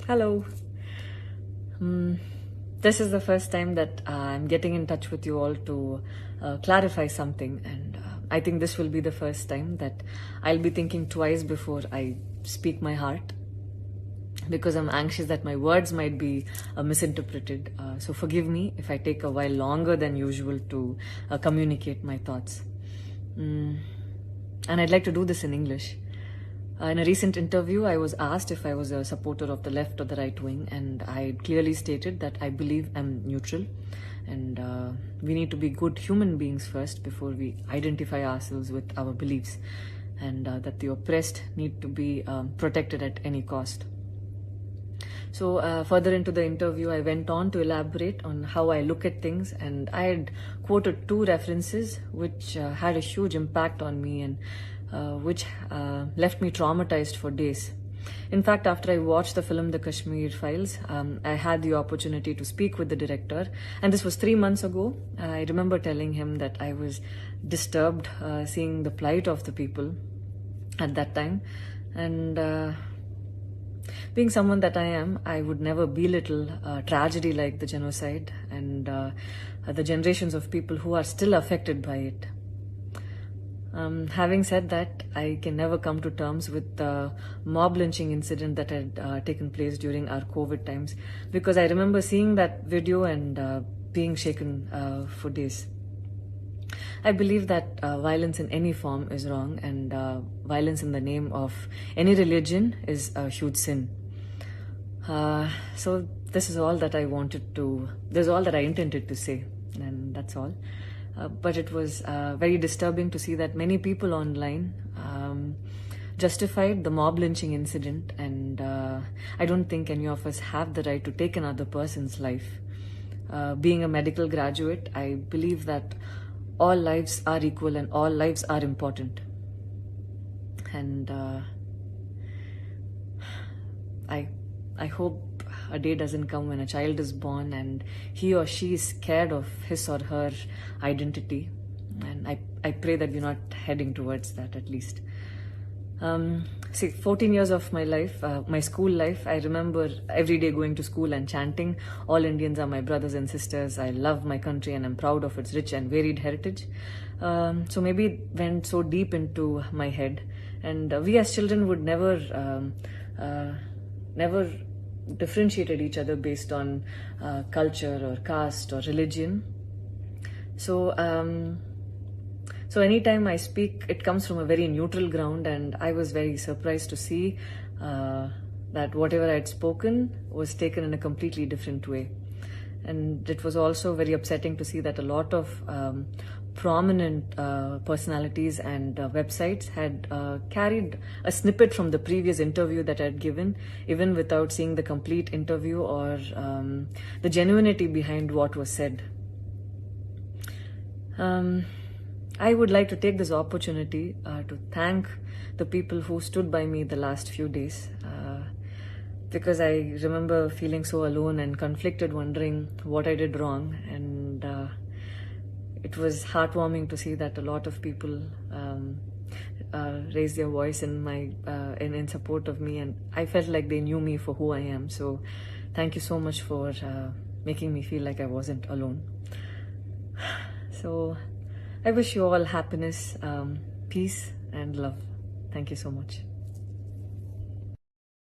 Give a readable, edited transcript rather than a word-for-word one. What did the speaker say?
Hello. Hmm. This is the first time that I'm getting in touch with you all to clarify something, and I think this will be the first time that I'll be thinking twice before I speak my heart, because I'm anxious that my words might be misinterpreted. So forgive me if I take a while longer than usual to communicate my thoughts. And I'd like to do this in English. In a recent interview, I was asked if I was a supporter of the left or the right wing, and I clearly stated that I believe I'm neutral, and we need to be good human beings first before we identify ourselves with our beliefs, and that the oppressed need to be protected at any cost. So further into the interview, I went on to elaborate on how I look at things, and I had quoted two references which had a huge impact on me, and which left me traumatized for days. In fact, after I watched the film The Kashmir Files, I had the opportunity to speak with the director, and this was 3 months ago. I remember telling him that I was disturbed seeing the plight of the people at that time, and being someone that I am, I would never belittle tragedy like the genocide and the generations of people who are still affected by it. Having said that, I can never come to terms with the mob lynching incident that had taken place during our COVID times, because I remember seeing that video and being shaken for days. I believe that violence in any form is wrong, and violence in the name of any religion is a huge sin. So this is all that I this is all that I intended to say, and that's all. But it was very disturbing to see that many people online justified the mob lynching incident, and I don't think any of us have the right to take another person's life. Being a medical graduate, I believe that all lives are equal and all lives are important. And I hope a day doesn't come when a child is born and he or she is scared of his or her identity. And I pray that we're not heading towards that, at least. 14 years of my life, my school life, I remember every day going to school and chanting, "All Indians are my brothers and sisters. I love my country and I'm proud of its rich and varied heritage." So maybe it went so deep into my head. And we as children would never differentiated each other based on culture or caste or religion. So anytime I speak, it comes from a very neutral ground, and I was very surprised to see that whatever I had spoken was taken in a completely different way. And it was also very upsetting to see that a lot of prominent personalities and websites had carried a snippet from the previous interview that I had given, even without seeing the complete interview or the genuinity behind what was said. I would like to take this opportunity to thank the people who stood by me the last few days, because I remember feeling so alone and conflicted, wondering what I did wrong, and it was heartwarming to see that a lot of people raised their voice in support of me, and I felt like they knew me for who I am. So thank you so much for making me feel like I wasn't alone. So I wish you all happiness, peace and love. Thank you so much.